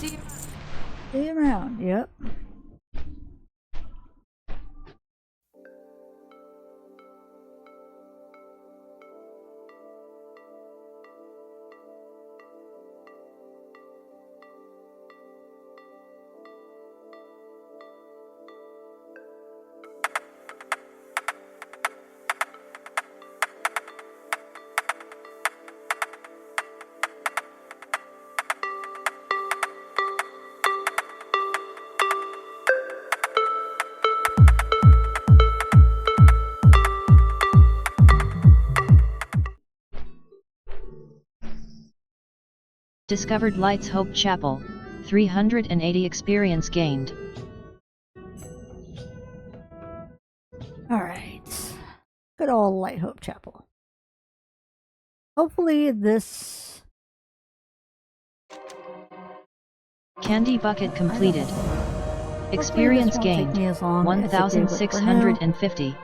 See you around. Yep. Discovered Lights Hope Chapel, 380 experience gained. Alright. Good old Light Hope Chapel. Hopefully this... Candy bucket completed. Experience gained, 1,650.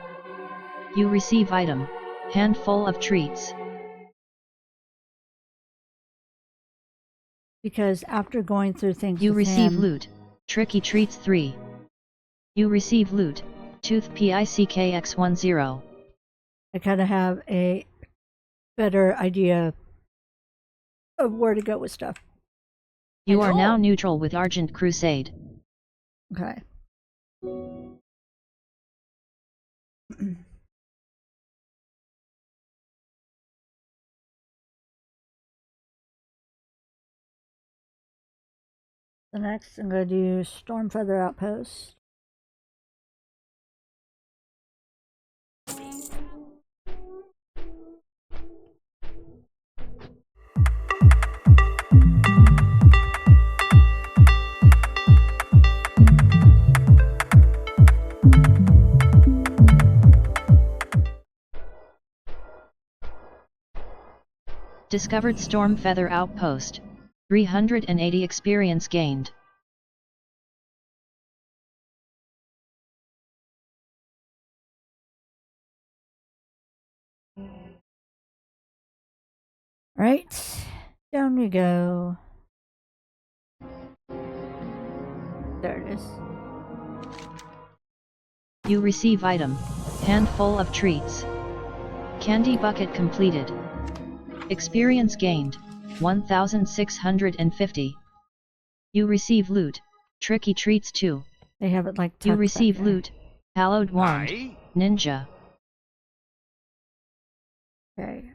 You receive item, handful of treats. Because after going through things You with receive him, loot, tricky treats 3. You receive loot, tooth PICKX10. I kind of have a better idea of where to go with stuff. You are now neutral with Argent Crusade. Okay. The next, I'm going to do Stormfeather Outpost. Discovered Stormfeather Outpost, 380 experience gained. Right, down we go. There it is. You receive item, handful of treats. Candy bucket completed. Experience gained, 1,650. You receive loot, tricky treats 2. They have it like You tucked receive back there. loot, hallowed wand, ninja. Okay,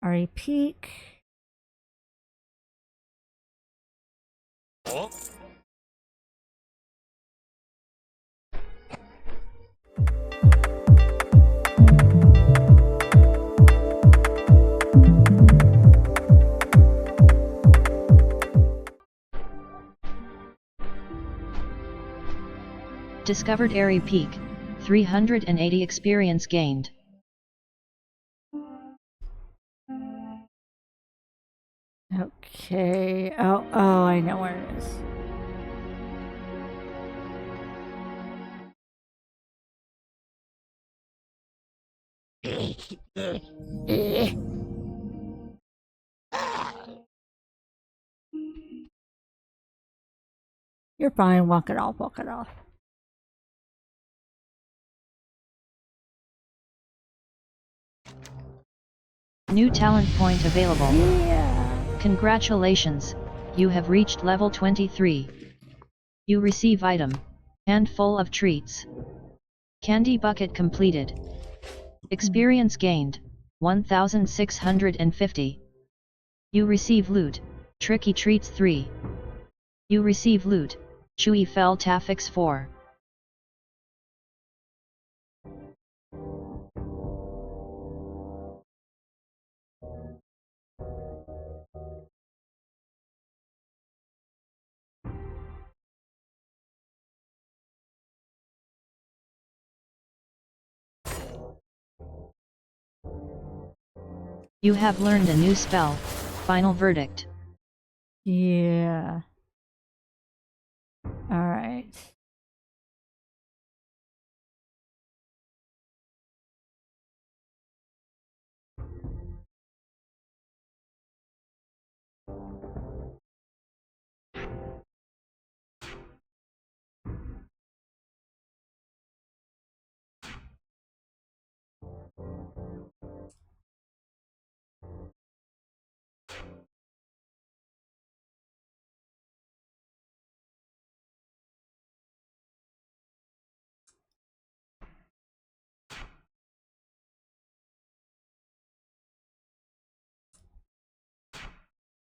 RE Peak. Discovered Airy Peak, 380 experience gained. Okay, oh, I know where it is. You're fine, walk it off, walk it off. New talent point available. Yeah. Congratulations, you have reached level 23. You receive item, handful of treats. Candy bucket completed. Experience gained, 1,650. You receive loot, tricky treats 3. You receive loot, chewy fell taffix 4. You have learned a new spell, Final Verdict. Yeah. Alright.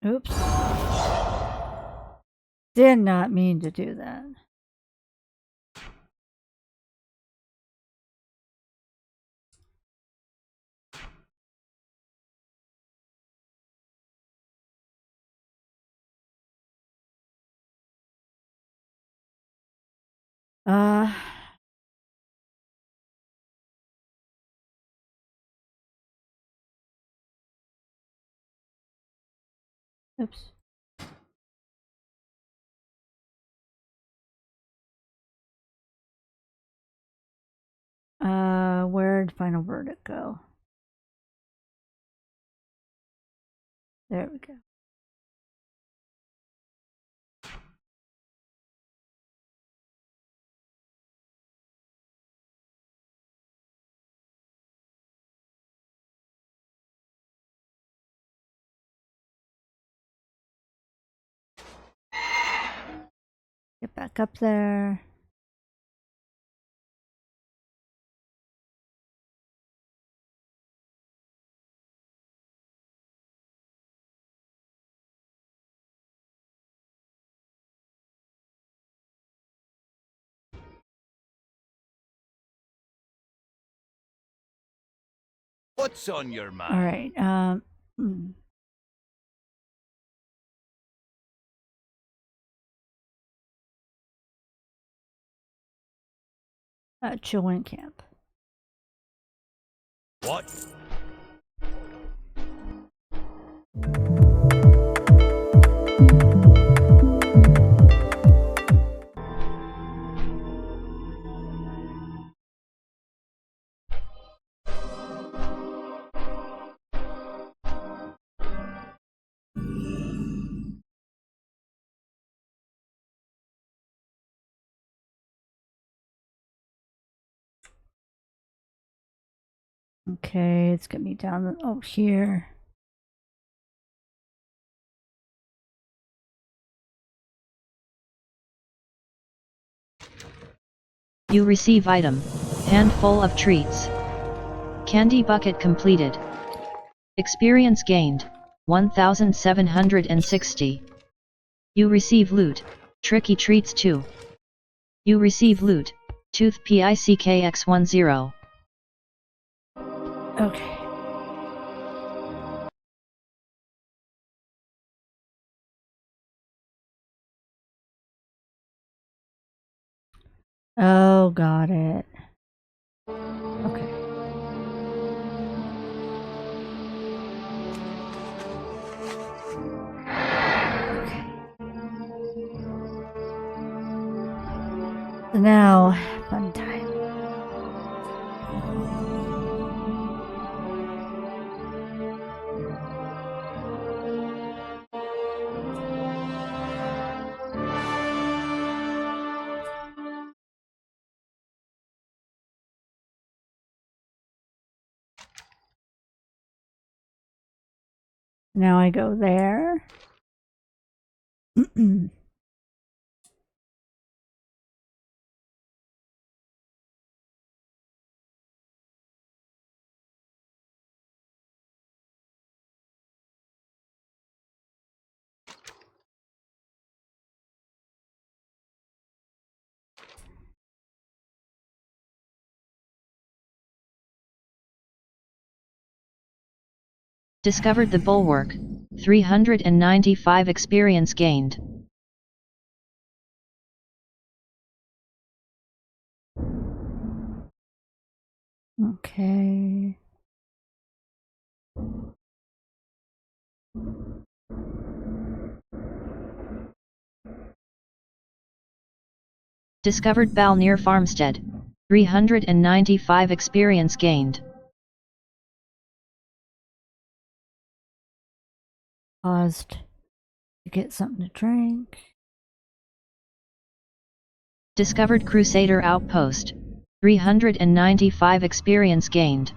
Oops. Did not mean to do that. Uh, oops. Where'd Final Verdict go? There we go. Get back up there. What's on your mind? All right. Chillwind Camp. What? Okay, it's got me down. Oh, here. You receive item. Handful of treats. Candy bucket completed. Experience gained. 1760. You receive loot. Tricky treats 2. You receive loot. Tooth PICKX10. Okay. Oh, got it. Okay. So now, fun time. Now I go there. Discovered the bulwark. 395 experience gained. Okay. Discovered Bal near Farmstead. 395 experience gained. Paused to get something to drink. Discovered Crusader Outpost. 395 experience gained.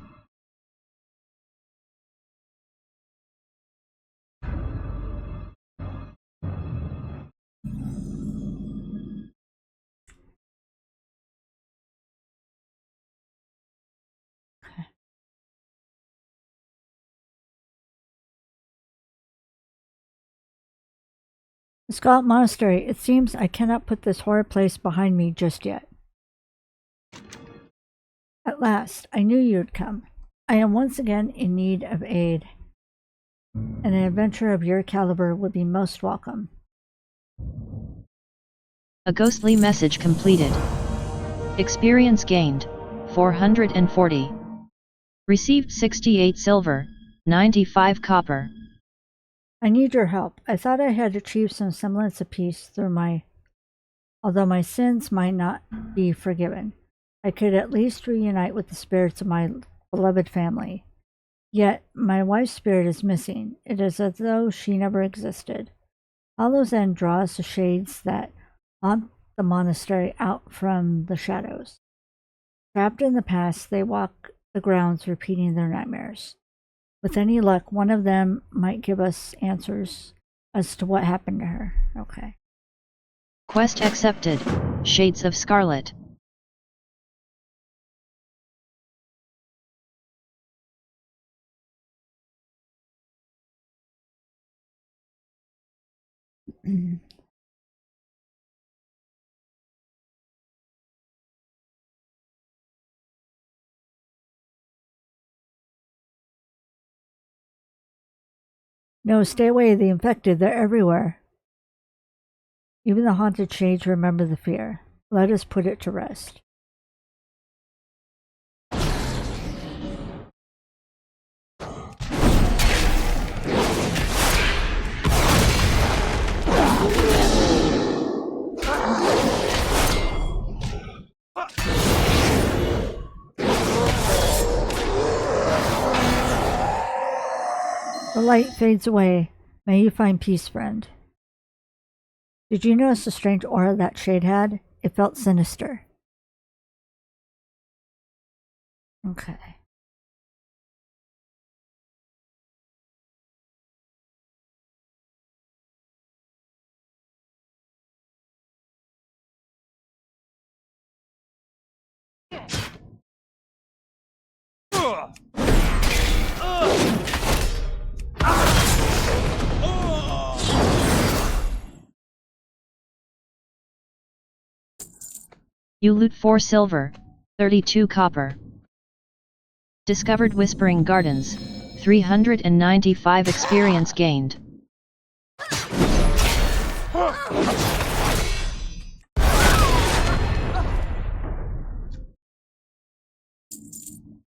The Scott Monastery. It seems I cannot put this horrid place behind me just yet. At last, I knew you'd come. I am once again in need of aid. An adventurer of your caliber would be most welcome. A ghostly message completed. Experience gained, 440. Received 68 silver, 95 copper. I need your help. I thought I had achieved some semblance of peace through although my sins might not be forgiven. I could at least reunite with the spirits of my beloved family. Yet, my wife's spirit is missing. It is as though she never existed. Hallow's End draws the shades that haunt the monastery out from the shadows. Trapped in the past, they walk the grounds repeating their nightmares. With any luck, one of them might give us answers as to what happened to her. Okay. Quest accepted. Shades of Scarlet. No, stay away. The infected, they're everywhere. Even the haunted shades remember the fear. Let us put it to rest. The light fades away. May you find peace, friend. Did you notice the strange aura that shade had? It felt sinister. Okay. You loot 4 silver, 32 copper. Discovered Whispering Gardens, 395 experience gained.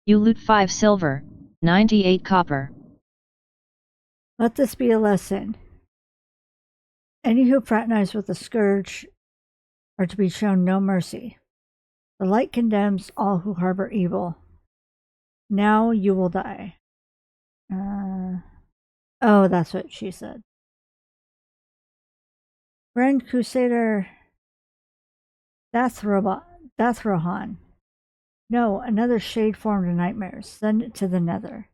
You loot 5 silver, 98 copper. Let this be a lesson. Any who fraternize with the scourge are to be shown no mercy. The light condemns all who harbor evil. Now you will die. Oh, that's what she said. Grand Crusader Dathrohan. No, another shade formed in nightmares. Send it to the nether.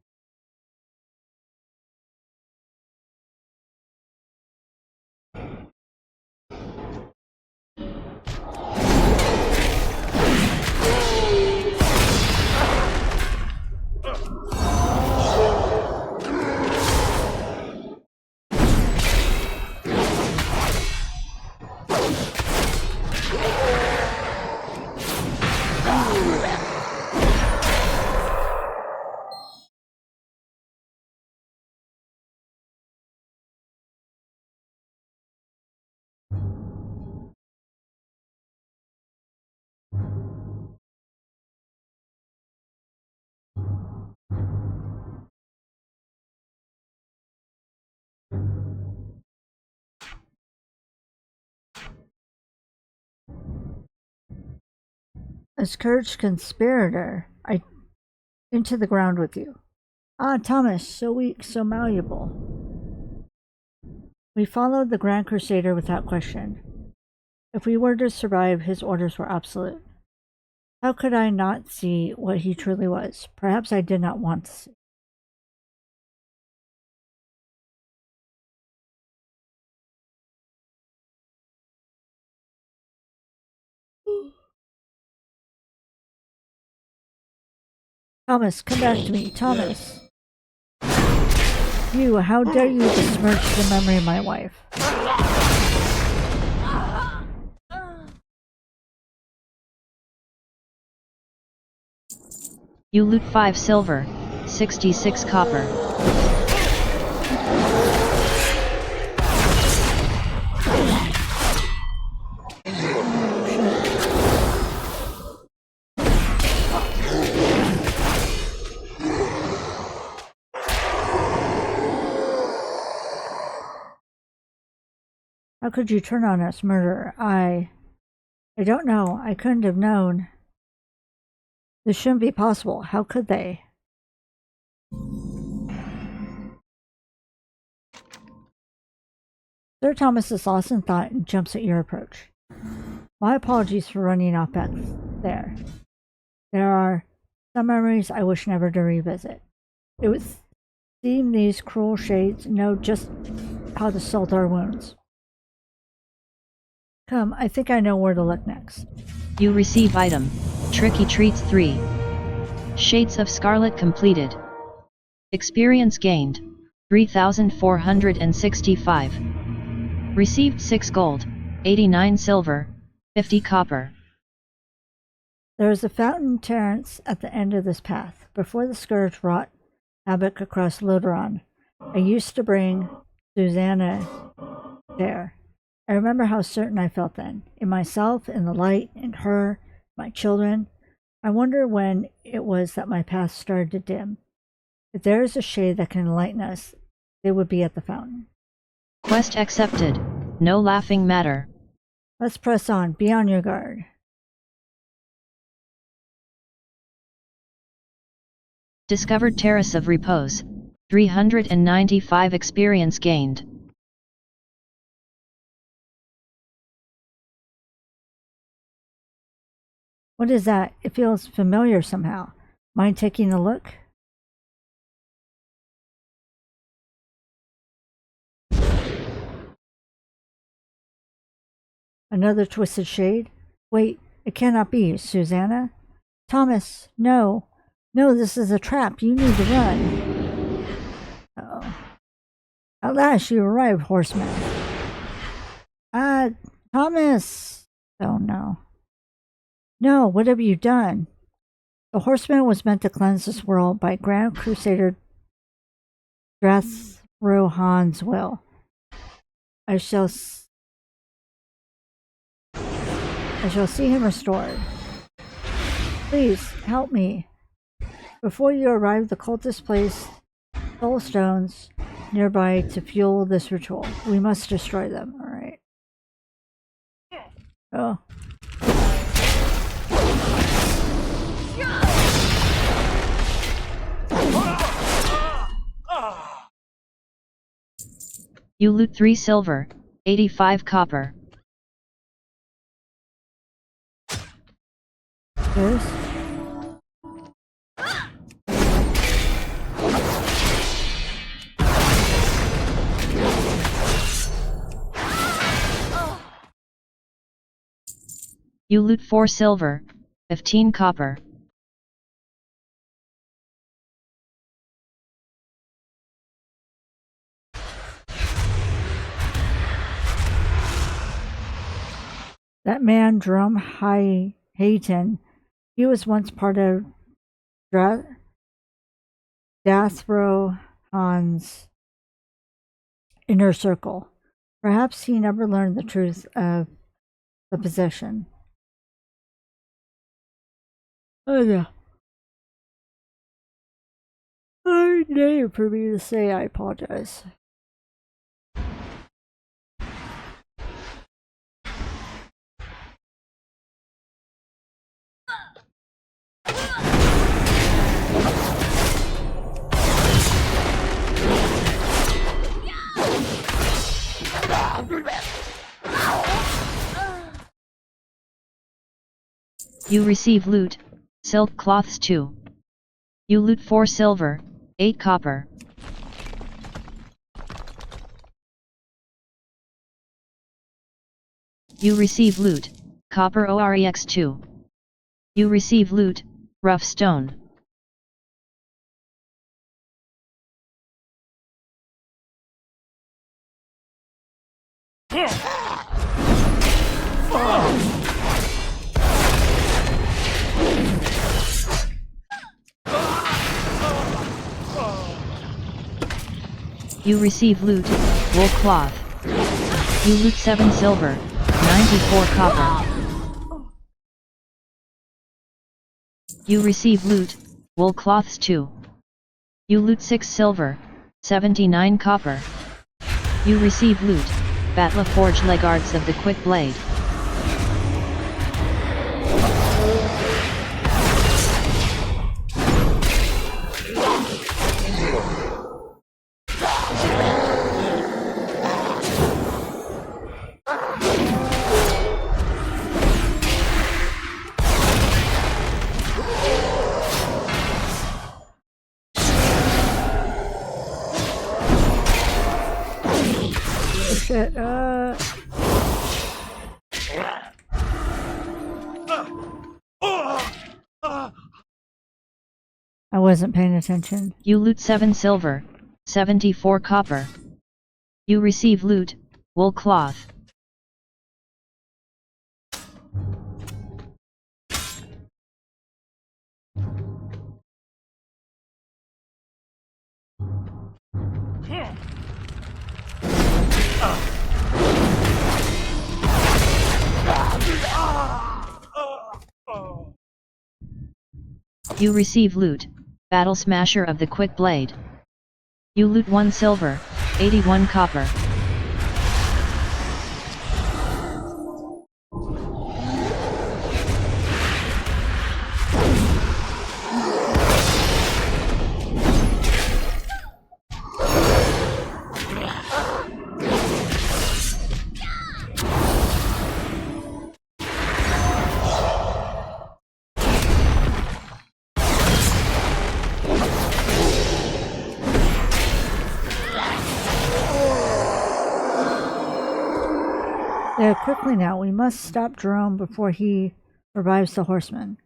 A scourged conspirator. Into the ground with you. Ah, Thomas, so weak, so malleable. We followed the Grand Crusader without question. If we were to survive, his orders were absolute. How could I not see what he truly was? Perhaps I did not want to see. Thomas, come back to me. Thomas. You, how dare you besmirch the memory of my wife? You loot 5 silver, 66 copper. How could you turn on us, murderer? I don't know. I couldn't have known. This shouldn't be possible. How could they? Sir Thomas is lost in thought and jumps at your approach. My apologies for running off back there. There are some memories I wish never to revisit. It would seem these cruel shades know just how to salt our wounds. Come, I think I know where to look next. You receive item, Tricky Treats 3. Shades of Scarlet completed. Experience gained, 3,465. Received 6 gold, 89 silver, 50 copper. There is a fountain Terrence at the end of this path. Before the scourge wrought havoc across Lodron, I used to bring Susanna there. I remember how certain I felt then, in myself, in the light, in her, my children. I wonder when it was that my path started to dim. If there is a shade that can enlighten us, they would be at the fountain. Quest accepted. No laughing matter. Let's press on. Be on your guard. Discovered Terrace of Repose. 395 experience gained. What is that? It feels familiar somehow. Mind taking a look? Another twisted shade? Wait, it cannot be. Susanna? Thomas, no. No, this is a trap. You need to run. Uh-oh. At last you arrived, horseman. Thomas! Oh no. No, what have you done? The horseman was meant to cleanse this world by Grand Crusader Drathrohan's will. I shall see him restored. Please, help me. Before you arrive, the cultists placed soul stones nearby to fuel this ritual. We must destroy them, alright. Oh. You loot 3 silver, 85 copper. Yes. You loot 4 silver, 15 copper. That man, Drum Hayton, he was once part of Dathrohan's inner circle. Perhaps he never learned the truth of the possession. Oh yeah. Hard name for me to say, I apologize. You receive loot, silk cloths 2. You loot 4 silver, 8 copper. You receive loot, copper OREX 2. You receive loot, rough stone. You receive loot, wool cloth. You loot 7 silver, 94 copper. You receive loot, wool cloths 2. You loot 6 silver, 79 copper. You receive loot, Batla Forge Legards of the Quick Blade. Shit, I wasn't paying attention. You loot 7 silver, 74 copper. You receive loot, wool cloth. You receive loot, Battle Smasher of the Quick Blade. You loot 1 silver, 81 copper. Quickly now, we must stop Jerome before he revives the horseman.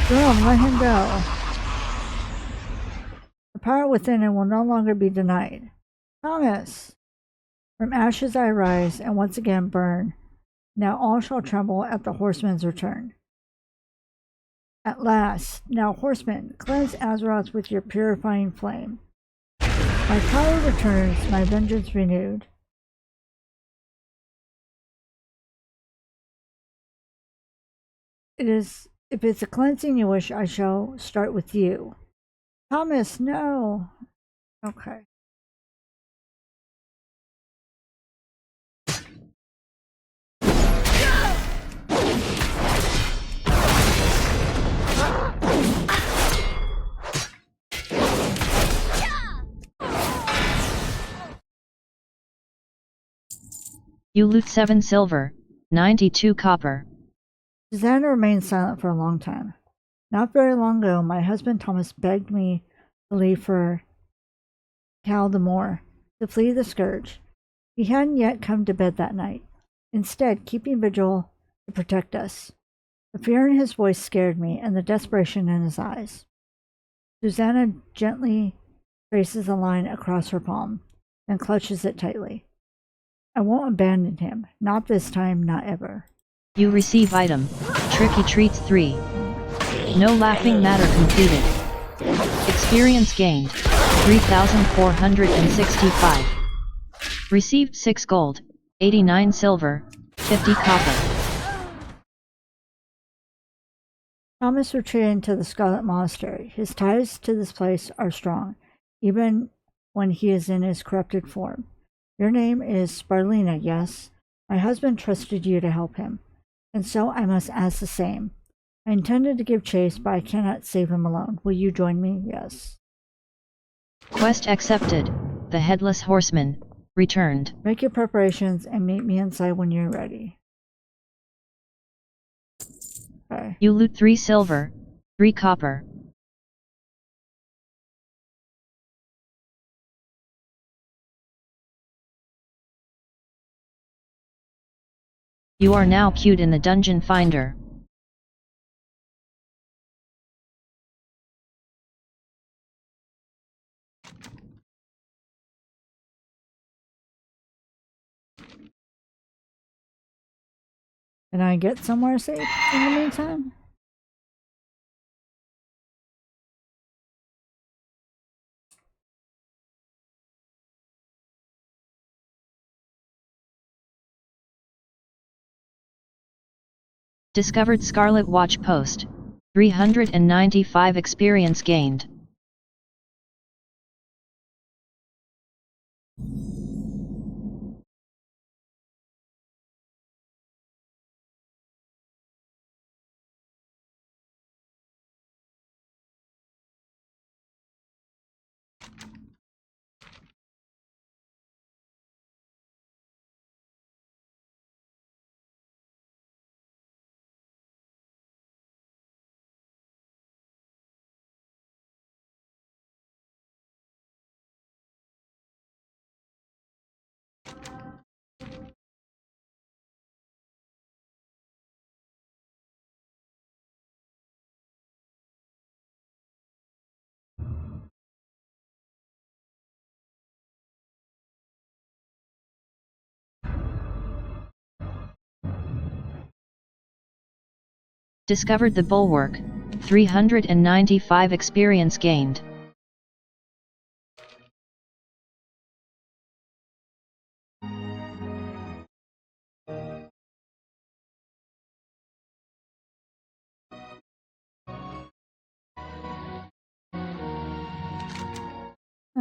Jerome, let him go. The power within him will no longer be denied. Thomas! From ashes I rise, and once again burn. Now all shall tremble at the horseman's return. At last, now horseman, cleanse Azeroth with your purifying flame. My power returns, my vengeance renewed. If it's a cleansing you wish, I shall start with you. Thomas, no. Okay. You loot 7 silver, 92 copper. Susanna remained silent for a long time. Not very long ago, my husband Thomas begged me to leave for Cal the Moor, to flee the scourge. He hadn't yet come to bed that night, instead keeping vigil to protect us. The fear in his voice scared me, and the desperation in his eyes. Susanna gently traces a line across her palm, then clutches it tightly. I won't abandon him, not this time, not ever. You receive item, Tricky Treats 3. No laughing matter completed. Experience gained, 3,465. Received 6 gold, 89 silver, 50 copper. Thomas retreated into the Scarlet Monastery. His ties to this place are strong, even when he is in his corrupted form. Your name is Sparlina, yes? My husband trusted you to help him, and so I must ask the same. I intended to give chase, but I cannot save him alone. Will you join me? Yes. Quest accepted. The Headless Horseman returned. Make your preparations and meet me inside when you're ready. Okay. You loot 3 silver, 3 copper. You are now queued in the Dungeon Finder. Can I get somewhere safe in the meantime? Discovered Scarlet Watch Post. 395 experience gained. Discovered the Bulwark. 395 experience gained.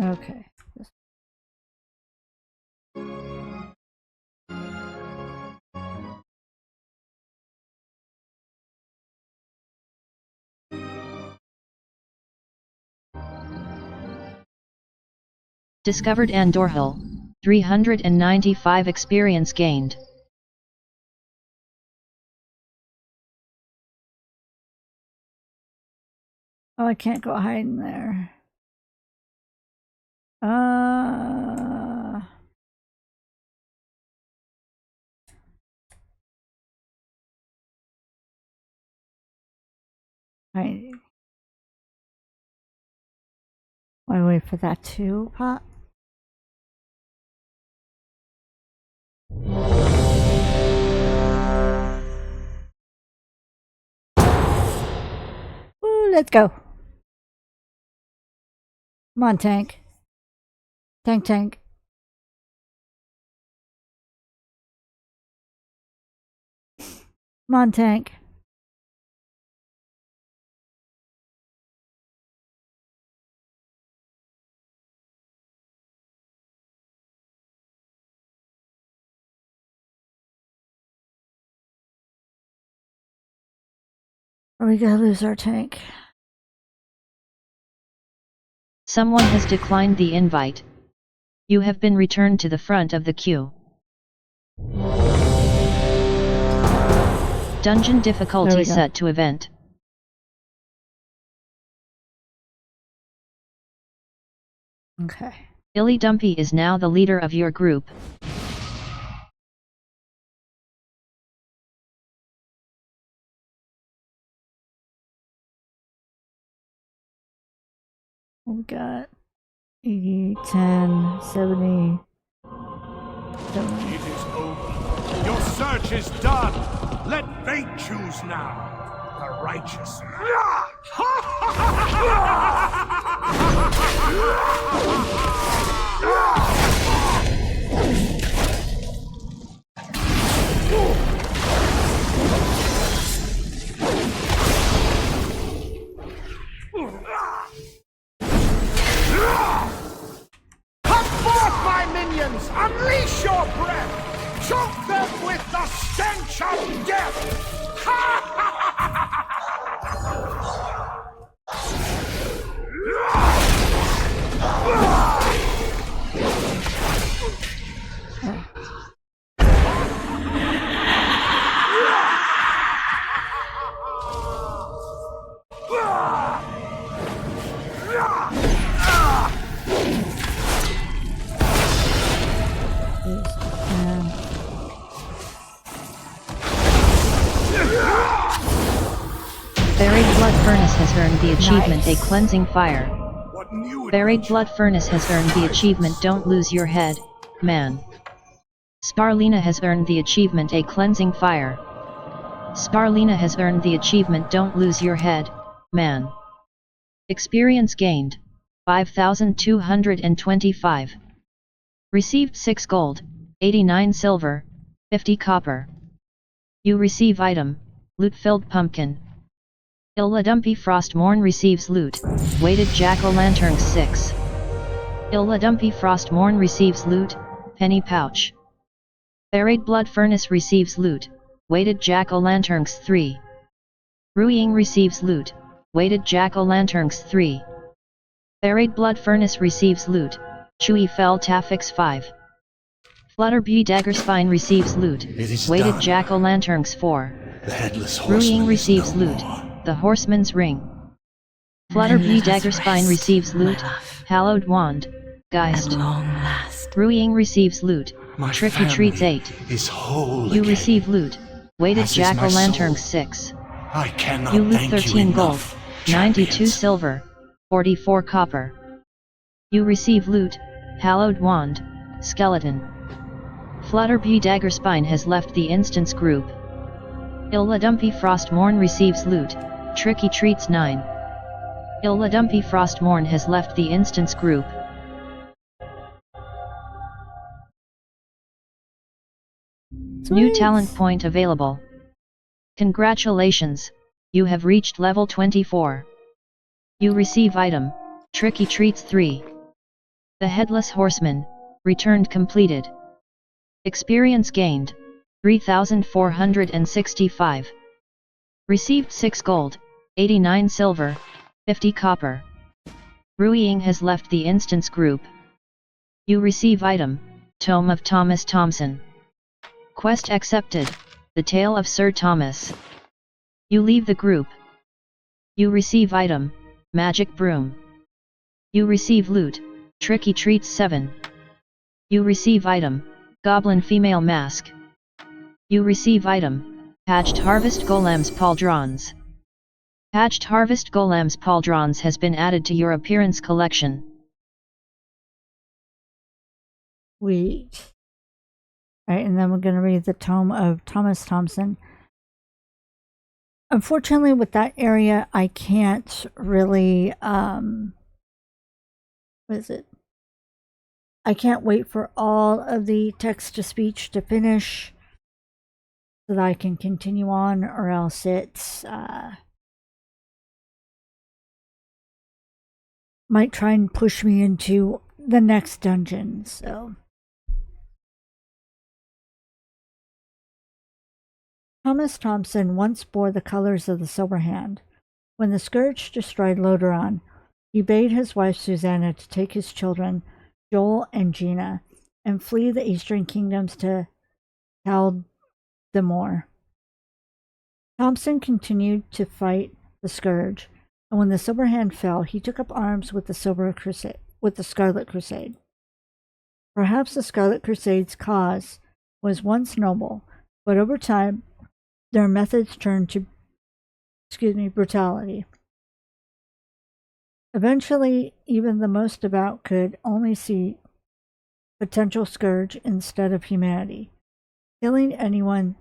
Okay. Discovered Andorhil. 395 experience gained. Oh, I can't go hiding there. I wait for that to pop. Woo, let's go. Come on, tank. Tank. Come on, tank. Or we gonna lose our tank. Someone has declined the invite. You have been returned to the front of the queue. Dungeon difficulty set to event. Okay. Illy Dumpy is now the leader of your group. We got 80, 10, 70. It is over. Your search is done. Let fate choose now. The righteous. Come forth, my minions! Unleash your breath! Choke them with the stench of death! Buried Blood Furnace has earned the achievement Nice. A Cleansing Fire. What new Buried adventure? Blood Furnace has earned the achievement Don't Lose Your Head, Man. Sparlina has earned the achievement A Cleansing Fire. Sparlina has earned the achievement Don't Lose Your Head, Man. Experience gained, 5,225. Received 6 gold, 89 silver, 50 copper. You receive item, loot-filled pumpkin. Illa-Dumpy Frostmourne receives loot, weighted jack-o'-lantern 6. Illa-Dumpy Frostmourne receives loot, penny pouch. Buried Blood Furnace receives loot, weighted jack-o'-lanterns 3. Ruiying receives loot, weighted jack-o'-lanterns 3. Buried Blood Furnace receives loot, Chewy Fell Taffix 5. Flutterbee Daggerspine receives loot, weighted done. jack-o'-lanterns 4. The headless horseman Ruiying is receives no loot, more. the Horseman's Ring. Flutterbee Daggerspine receives loot, Hallowed Wand, Geist. Ruiying receives loot, My Tricky Treats family 8. is whole You again. receive loot, weighted As is my jack-o'-lanterns soul. 6. I cannot You loot thank 13 you gold, enough, 92 champions. silver, 44 copper. You receive loot, Hallowed Wand, Skeleton. Flutterbee Daggerspine has left the instance group. Illa-Dumpy Frostmourne receives loot, Tricky Treats 9. Illa-Dumpy Frostmourne has left the instance group. New Sweet. talent point available. Congratulations, you have reached level 24. You receive item, Tricky Treats 3. The Headless Horseman, returned completed. Experience gained, 3,465. Received 6 gold, 89 silver, 50 copper. Ruiying has left the instance group. You receive item, Tome of Thomas Thompson. Quest accepted, The Tale of Sir Thomas. You leave the group. You receive item, Magic Broom. You receive loot, Tricky Treats 7. You receive item, Goblin Female Mask. You receive item, Hatched Harvest Golems Pauldrons. Hatched Harvest Golems Pauldrons has been added to your appearance collection. Sweet. Right, and then we're going to read the Tome of Thomas Thompson. Unfortunately, with that area, I can't really, what is it? I can't wait for all of the text-to-speech to finish so that I can continue on, or else it's, might try and push me into the next dungeon, so. Thomas Thompson once bore the colors of the Silver Hand. When the Scourge destroyed Lodron, he bade his wife Susanna to take his children, Joel and Gina, and flee the eastern kingdoms to Caldemore. Thompson continued to fight the Scourge, and when the Silver Hand fell, he took up arms with the Scarlet Crusade. Perhaps the Scarlet Crusade's cause was once noble, but over time, their methods turned to, brutality. Eventually, even the most devout could only see potential scourge instead of humanity, killing anyone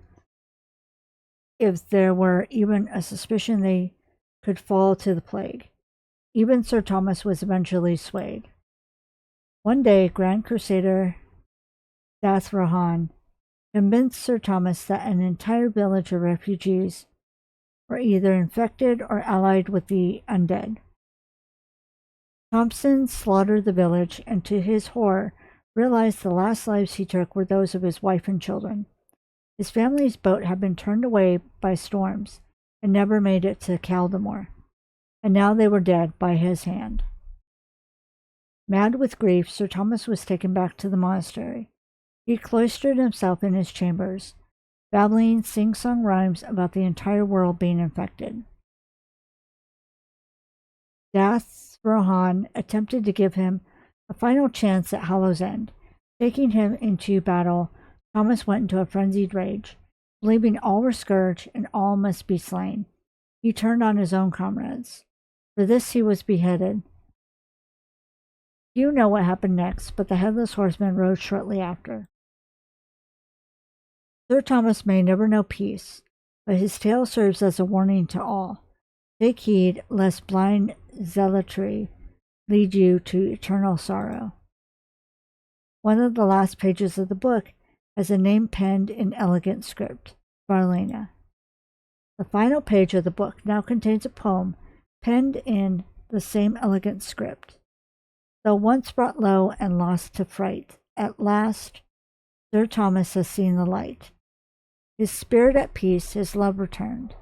if there were even a suspicion they could fall to the plague. Even Sir Thomas was eventually swayed. One day, Grand Crusader Dathrahan convinced Sir Thomas that an entire village of refugees were either infected or allied with the undead. Thompson slaughtered the village and, to his horror, realized the last lives he took were those of his wife and children. His family's boat had been turned away by storms and never made it to Caldemore, and now they were dead by his hand. Mad with grief, Sir Thomas was taken back to the monastery. He cloistered himself in his chambers, babbling sing-song rhymes about the entire world being infected. Dathrahan attempted to give him a final chance at Hallow's End. Taking him into battle, Thomas went into a frenzied rage, believing all were scourged and all must be slain. he turned on his own comrades. For this he was beheaded. You know what happened next, but the Headless Horseman rode shortly after. Sir Thomas may never know peace, but his tale serves as a warning to all. Take heed lest blind zealotry lead you to eternal sorrow. One of the last pages of the book has a name penned in elegant script, Sparlina. The final page of the book now contains a poem penned in the same elegant script. Though once brought low and lost to fright, at last Sir Thomas has seen the light. His spirit at peace, his love returned.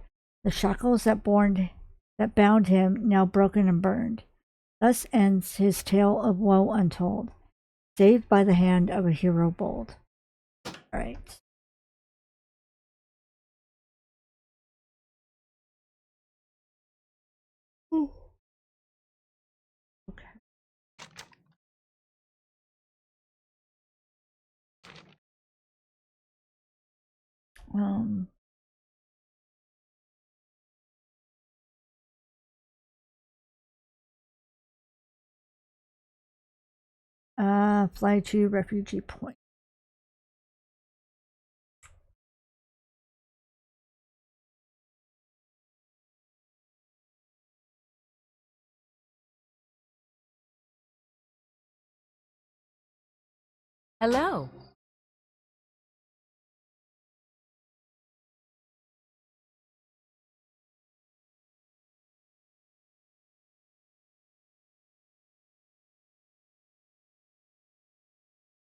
The shackles that bound him now broken and burned. Thus ends his tale of woe untold, saved by the hand of a hero bold. All right. Ooh. Okay. Fly to refugee point. Hello.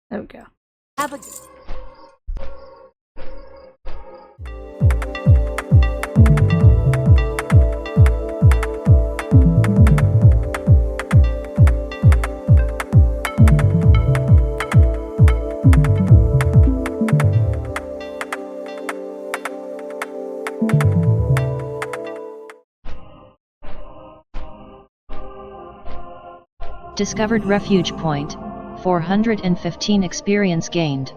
There we go. Have a Discovered refuge point, 415 experience gained.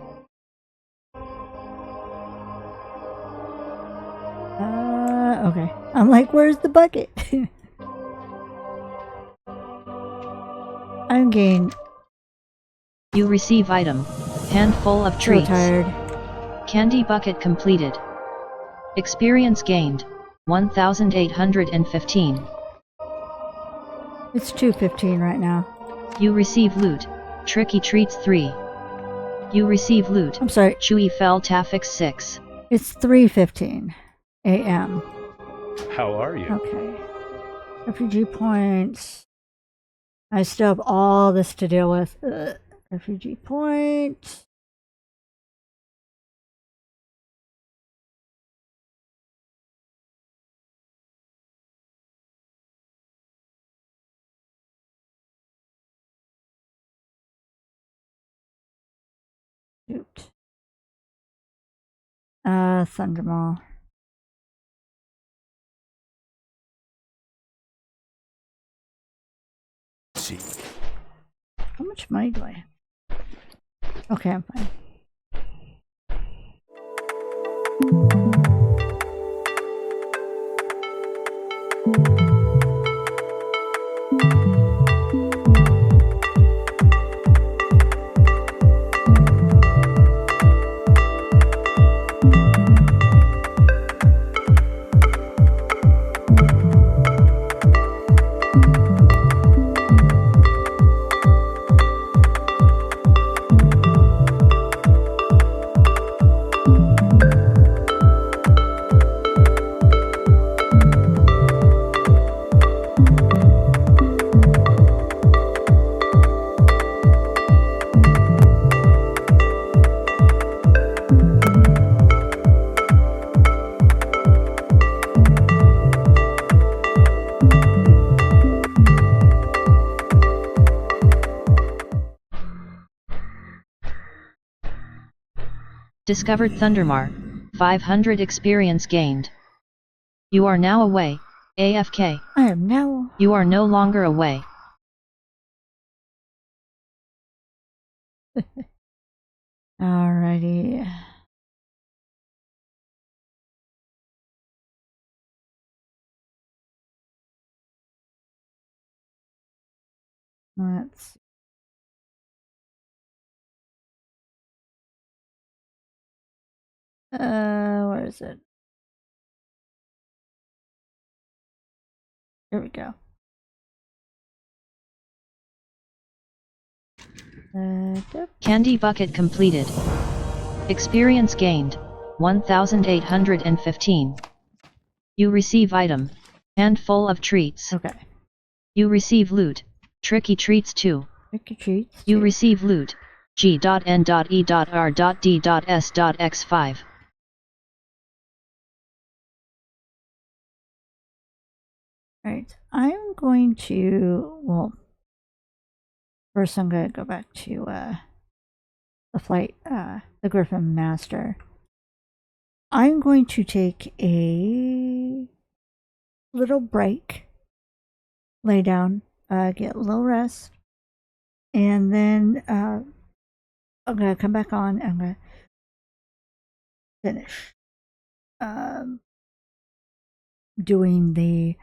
Okay. I'm like, where's the bucket? I'm gained. You receive item, handful of So treats. tired. Candy bucket completed. Experience gained, 1815. It's 2:15 right now. You receive loot, tricky treats 3. You receive loot, I'm sorry. chewy fell taffix 6. It's 3:15 a.m. How are you? Okay. Refugee points. I still have all this to deal with. Refugee point. Shoot. Thundermaw. See. How much money do I have? Okay, I'm fine. Discovered Thundermar, 500 experience gained. You are now away, AFK. I am now. You are no longer away. Alrighty. Let's see. Where is it? Here we go. Candy bucket completed. Experience gained, 1,815. You receive item. Handful of treats. Okay. You receive loot. Tricky treats 2. Tricky treats. You receive loot. G.N.E.R.D.S.X5. Alright, I'm going to, well, first I'm going to go back to the flight, the Griffin Master. I'm going to take a little break, lay down, get a little rest, and then I'm going to come back on and I'm going to finish doing the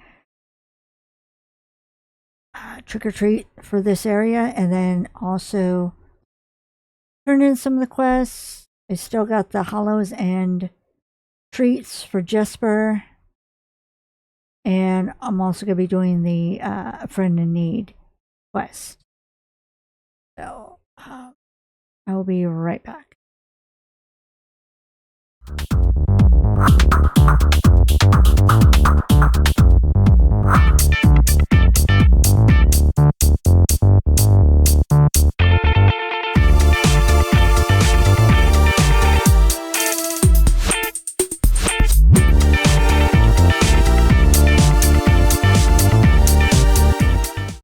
trick or treat for this area, and then also turn in some of the quests. I still got the hollows and treats for Jesper, and I'm also going to be doing the friend in need quest. So I will be right back.